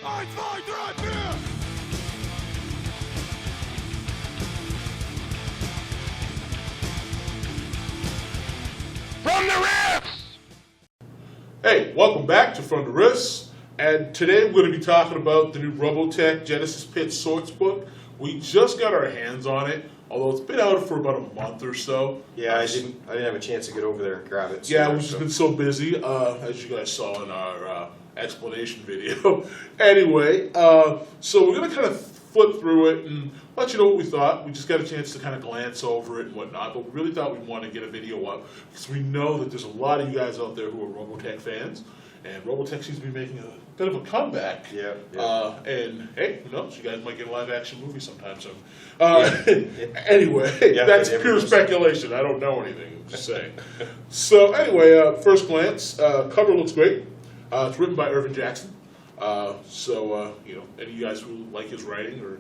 1, 2, 3, 4! From the Riffs! Hey, welcome back to From the Riffs. And today we're going to be talking about the new Robotech Genesis Pit sourcebook. We just got our hands on it, although it's been out for about a month or so. Yeah, I didn't have a chance to get over there and grab it. Yeah, we've just been so busy, as you guys saw in our explanation video. Anyway, so we're going to kind of flip through it and let you know what we thought. We just got a chance to kind of glance over it and whatnot, but we really thought we'd want to get a video up because we know that there's a lot of you guys out there who are Robotech fans, and Robotech seems to be making a bit of a comeback. Yeah. And hey, who knows? You guys might get a live-action movie sometime soon. Anyway, that's pure speculation. I don't know anything. I'm just saying. So anyway, first glance, cover looks great. It's written by Irvin Jackson. You know, any of you guys who like his writing or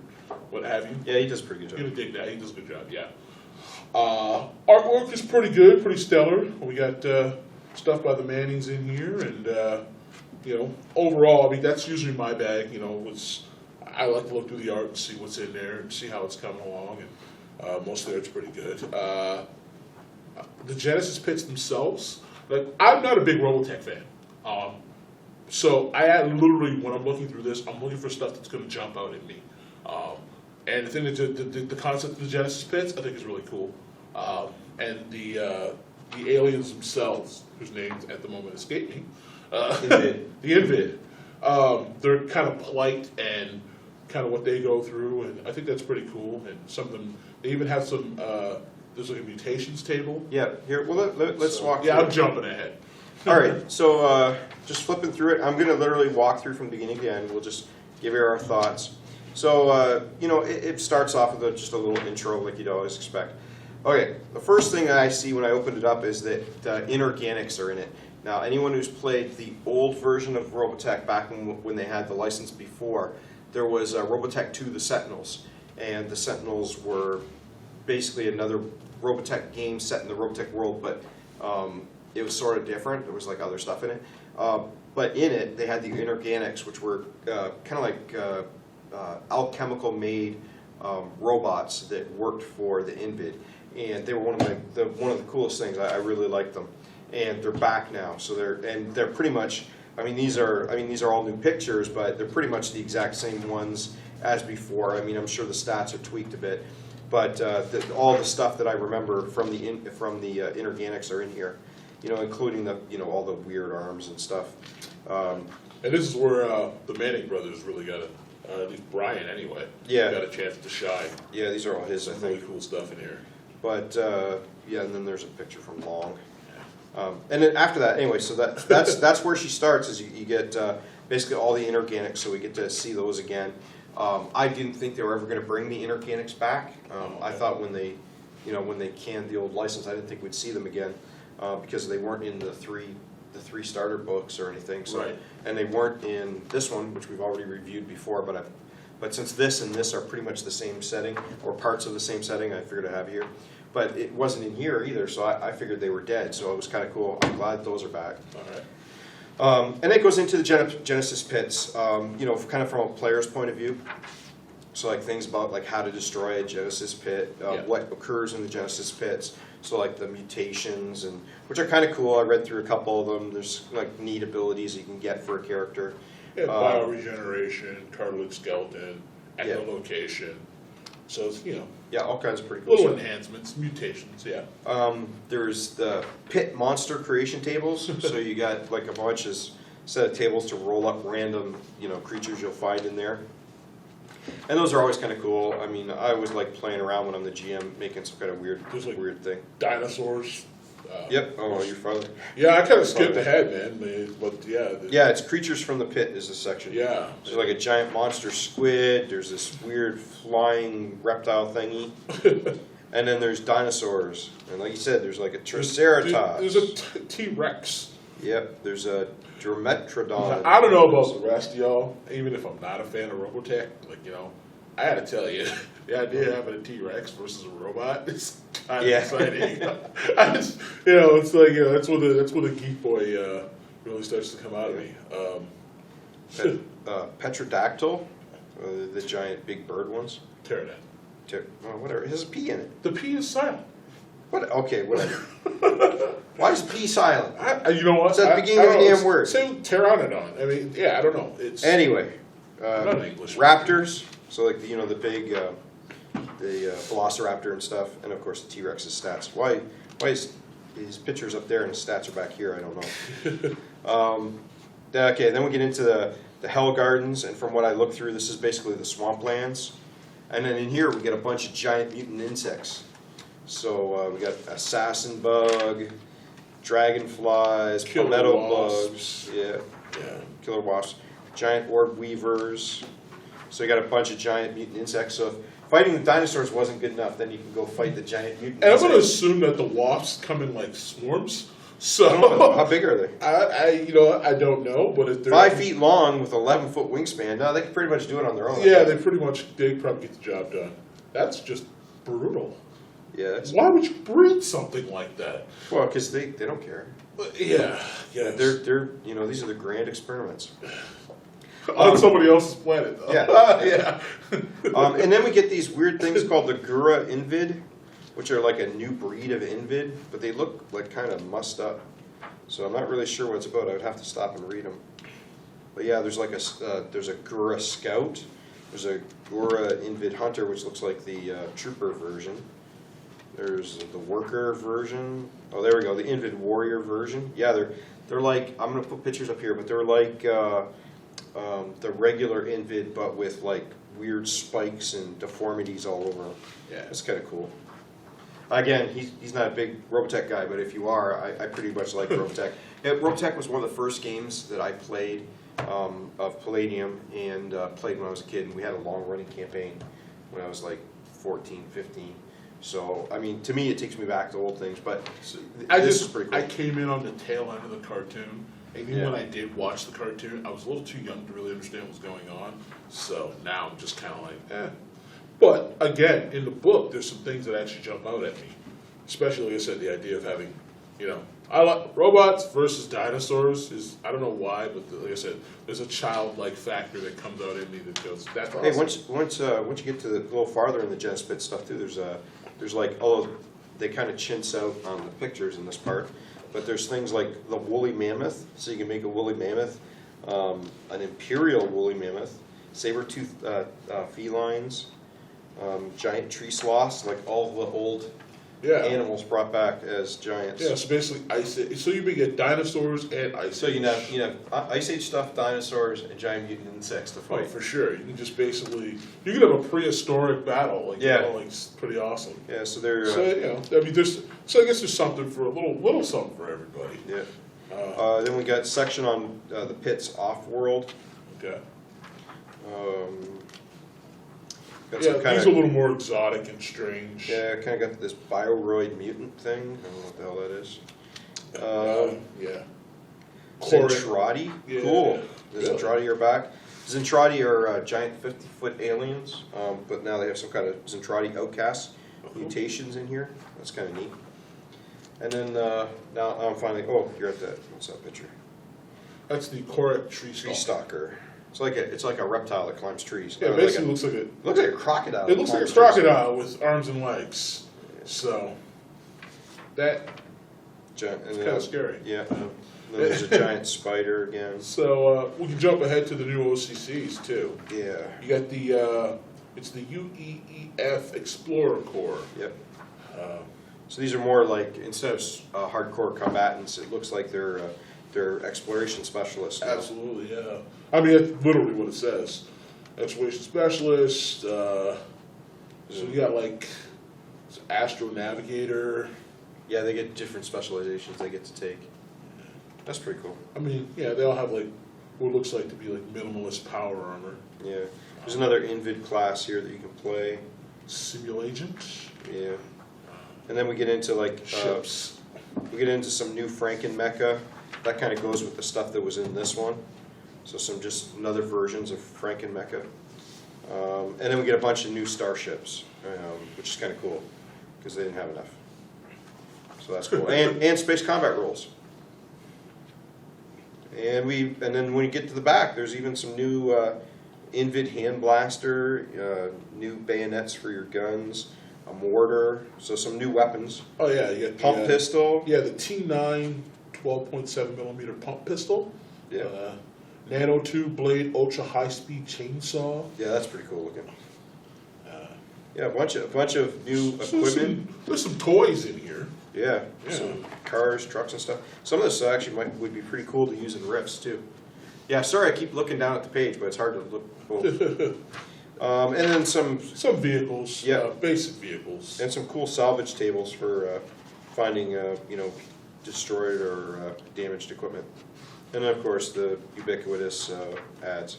what have you? Yeah, he does a pretty good job. You're gonna dig that. He does a good job. Yeah. Artwork is pretty good, pretty stellar. We got stuff by the Mannings in here, and you know, overall, I mean, that's usually my bag. You know, I like to look through the art and see what's in there and see how it's coming along, and most of it's pretty good. The Genesis pits themselves, like, I'm not a big Robotech fan. So I literally, when I'm looking through this, I'm looking for stuff that's going to jump out at me. And the thing that the concept of the Genesis pits, I think is really cool. And the aliens themselves, whose names at the moment escape me, the Invid, they're kind of polite and kind of what they go through, and I think that's pretty cool. And some of them, they even have some. There's like a mutations table. Yeah. Here, well, let's walk through. Yeah, I'm jumping ahead. All right, so just flipping through it, I'm going to literally walk through from beginning to end. We'll just give you our thoughts. So, you know, it starts off with just a little intro like you'd always expect. Okay, the first thing I see when I opened it up is that Inorganics are in it. Now, anyone who's played the old version of Robotech back when they had the license before, there was Robotech 2, the Sentinels. And the Sentinels were basically another Robotech game set in the Robotech world, but it was sort of different. There was like other stuff in it. But in it, they had the Inorganics, which were kind of like alchemical made robots that worked for the Invid. And they were one of the coolest things. I really liked them. And they're back now. So they're pretty much, I mean these are all new pictures, but they're pretty much the exact same ones as before. I mean, I'm sure the stats are tweaked a bit, but all the stuff that I remember from the Inorganics are in here. You know, including all the weird arms and stuff. And this is where the Manning brothers really got at least Brian anyway. Yeah. Got a chance to shine. Yeah, these are all his. Some really cool stuff in here. But yeah, and then there's a picture from Long. And then after that, anyway, so that's where she starts. Is you get basically all the Inorganics, so we get to see those again. I didn't think they were ever going to bring the Inorganics back. I thought when they canned the old license, I didn't think we'd see them again. Because they weren't in the three starter books or anything, so right. And they weren't in this one, which we've already reviewed before. But since this and this are pretty much the same setting or parts of the same setting, I figured I'd have here. But it wasn't in here either, so I figured they were dead. So it was kind of cool. I'm glad those are back. All right. And it goes into the Genesis pits, you know, kind of from a player's point of view. So like things about like how to destroy a Genesis pit, what occurs in the Genesis pits. So like the mutations, and which are kind of cool. I read through a couple of them. There's like neat abilities you can get for a character. Yeah, bioregeneration, cartilage skeleton, echolocation. So it's, you know. Yeah, all kinds of pretty cool little stuff. enhancements, mutations, yeah. There's the pit monster creation tables. So you got like a bunch of set of tables to roll up random, you know, creatures you'll find in there. And those are always kind of cool. I mean, I always like playing around when I'm the GM, making some kind of weird thing. Dinosaurs. Yep. Oh, you're father. Yeah, I kind of skipped ahead, man. But yeah. Yeah, it's creatures from the pit is the section. Yeah. There's like a giant monster squid. There's this weird flying reptile thingy. And then there's dinosaurs. And like you said, there's like a triceratops. There's a T-Rex. Yep. There's a Drometrodon. I don't know about the rest of y'all, even if I'm not a fan of Robotech, like, you know, I gotta tell you, the idea of having a T-Rex versus a robot is kind of exciting. I just, you know, it's like, you know, that's where the geek boy really starts to come out of me. Petrodactyl, the giant big bird ones. Pterodactyl. Well, whatever. It has a P in it. The P is silent. What? Okay, whatever. Why is P silent? You know what? It's at the beginning of the damn word. Say pteranodon. I mean, yeah, I don't know. It's Anyway, I'm not an English. raptors. So like the big, the velociraptor and stuff, and of course the T-Rex's stats. Why is his pictures up there and his stats are back here? I don't know. Okay, then we get into the Hell Gardens, and from what I looked through, this is basically the swamplands. And then in here we get a bunch of giant mutant insects. So we got assassin bug, dragonflies, Killer palmetto wasps. bugs, yeah, Yeah. killer wasps, giant orb weavers. So you got a bunch of giant mutant insects. So if fighting the dinosaurs wasn't good enough, then you can go fight the giant mutant And I'm insects. going to assume that the wasps come in like swarms. So I don't know, how big are they? I don't know, but if they're 5 feet long with 11-foot wingspan. No, they can pretty much do it on their own. Yeah, they probably get the job done. That's just brutal. Yeah, that's, Why would you breed something like that? well, because they don't care. Yeah, They're these are the grand experiments. on somebody else's planet. Though. Yeah. Yeah. And then we get these weird things called the Gura Invid, which are like a new breed of Invid, but they look like kind of mussed up. So I'm not really sure what it's about. I would have to stop and read them. But yeah, there's like there's a Gura Scout. There's a Gura Invid Hunter, which looks like the Trooper version. There's the Worker version. Oh, there we go. The Invid Warrior version. Yeah, they're like, I'm gonna put pictures up here, but they're like the regular Invid, but with like weird spikes and deformities all over them. Yeah. It's kind of cool. Again, he's not a big Robotech guy, but if you are, I pretty much like Robotech. Robotech was one of the first games that I played of Palladium and played when I was a kid, and we had a long-running campaign when I was like 14, 15. So, I mean, to me, it takes me back to old things, but this is pretty cool. I came in on the tail end of the cartoon, and even Yeah. when I did watch the cartoon, I was a little too young to really understand what was going on. So now I'm just kind of like, eh. But again, in the book, there's some things that actually jump out at me. Especially, like I said, the idea of having, I like robots versus dinosaurs is, I don't know why, but like I said, there's a childlike factor that comes out in me that goes, that's awesome. Hey, once you get to a little farther in the Gen Spit stuff too, there's like, although they kind of chintz out on the pictures in this part, but there's things like the woolly mammoth, so you can make a woolly mammoth, an imperial woolly mammoth, saber-toothed felines, giant tree sloths, like all the old animals brought back as giants. Yeah, so basically Ice Age. So you get dinosaurs and Ice So Age. you have Ice Age stuff, dinosaurs, and giant mutant insects to Oh, fight. for sure. You can just basically, you can have a prehistoric battle. Like, Yeah. it's pretty awesome. Yeah, so they're So, I mean, so I guess there's something for a little something for everybody. yeah. Then we got section on the pits off-world. Okay. Got Yeah, some kind these of are a little more exotic and strange. yeah, kind of got this bioroid mutant thing. I don't know what the hell that is. Yeah. Zentradi, Yeah. cool. The Yeah. Zentradi are back. Zentradi are giant 50-foot aliens, but now they have some kind of Zentradi outcast mutations in here. That's kind of neat. And then now I'm finally. Oh, you're at that. What's that picture? That's the Korak tree Tree stalk. stalker. It's like a reptile that climbs trees. Yeah, it basically looks like a looks like a crocodile. It looks like a that climbs trees. crocodile with arms and legs. So that And it's then, kind of scary. Yeah. Then there's a giant spider again. So we can jump ahead to the new OCCs too. Yeah. You got the it's the UEEF Explorer Corps. Yep. Uh, So these are more like, instead of hardcore combatants, it looks like they're exploration specialists. now. Absolutely, yeah. I mean, that's literally what it says. Exploration specialist. So you got like astro navigator. Yeah, they get different specializations they get to take. That's pretty cool. I mean, yeah, they all have like what looks like to be like minimalist power armor. Yeah. There's another Invid class here that you can play. Simulagent. Yeah. And then we get into like Ships. we get into some new Franken Mecca. That kind of goes with the stuff that was in this one. So some just another versions of Franken Mecca. And then we get a bunch of new starships, which is kind of cool because they didn't have enough. So that's cool. And space combat rules. And then when you get to the back, there's even some new Invid hand blaster, new bayonets for your guns, a mortar, so some new weapons. Oh yeah, you got the, Pump pistol. Yeah, the T9 12.7 millimeter pump pistol. Yeah. Nano 2 blade ultra high speed chainsaw. Yeah, that's pretty cool looking. Yeah, a bunch of new equipment. There's some toys in here. Yeah, Yeah. some cars, trucks, and stuff. Some of this actually would be pretty cool to use in riffs too. Yeah, sorry, I keep looking down at the page, but it's hard to look both. And then some vehicles. Yeah. Basic vehicles. and some cool salvage tables for finding destroyed or damaged equipment. And then of course the ubiquitous ads.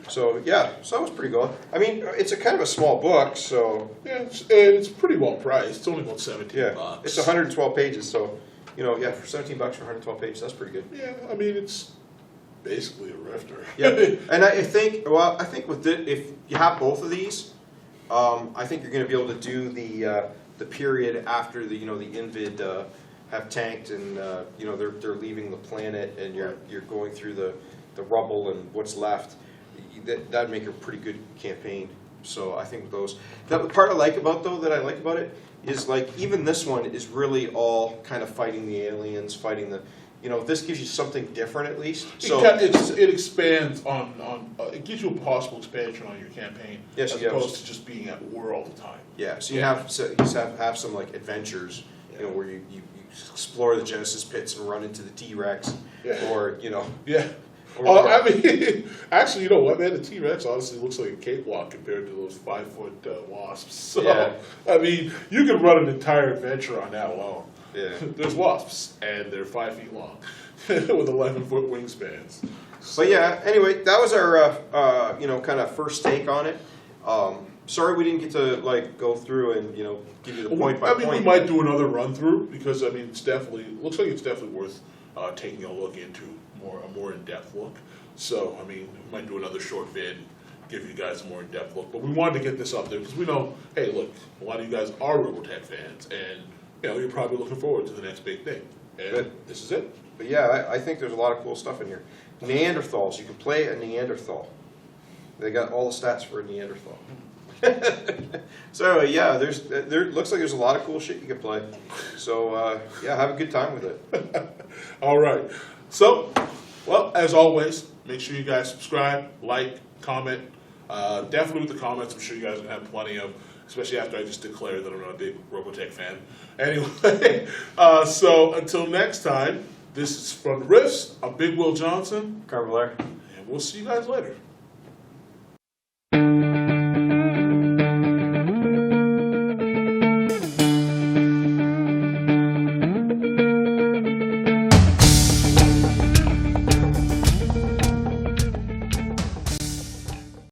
So yeah, so that was pretty good. I mean, it's a kind of a small book, so Yeah, it's pretty well priced. It's only about 17 yeah, bucks. it's 112 pages. So yeah, for 17 bucks for 112 pages, that's pretty good. Yeah, I mean it's basically a rifter. Yeah, and I think with if you have both of these, I think you're going to be able to do the period after the Invid have tanked and they're leaving the planet and you're going through the rubble and what's left. That'd make a pretty good campaign. So I think with those, the part I like about it is like even this one is really all kind of fighting the aliens, fighting the. This gives you something different at least. So It expands on it gives you a possible expansion on your campaign, Yes, as yeah. opposed to just being at war all the time. yeah, so you have some like adventures, where you explore the Genesis pits and run into the T-Rex, Yeah. or Yeah. Or- I mean, actually, you know what, man? The T-Rex honestly looks like a cakewalk compared to those 5-foot wasps. So, Yeah. I mean, you could run an entire adventure on that alone. Yeah. There's wasps, and they're 5 feet long, with 11-foot wingspans. But yeah, anyway, that was our kind of first take on it. Sorry we didn't get to go through and give you the point by We point. might do another run through because I mean, looks like it's definitely worth taking a look into a more in-depth look. So I mean, we might do another short vid, give you guys a more in-depth look. But we wanted to get this up there because we know, hey, look, a lot of you guys are Robotech fans, and you're probably looking forward to the next big thing. And this is it. But yeah, I think there's a lot of cool stuff in here. Neanderthals, you can play a Neanderthal. They got all the stats for a Neanderthal. So yeah, there looks like there's a lot of cool shit you can play. So yeah, have a good time with it. All right. So, well, as always, make sure you guys subscribe, like, comment. Definitely with the comments, I'm sure you guys are going to have plenty of, especially after I just declared that I'm not a big Robotech fan. Anyway, so until next time, this is from the Riffs. I'm Big Will Johnson, Carvalere. and we'll see you guys later.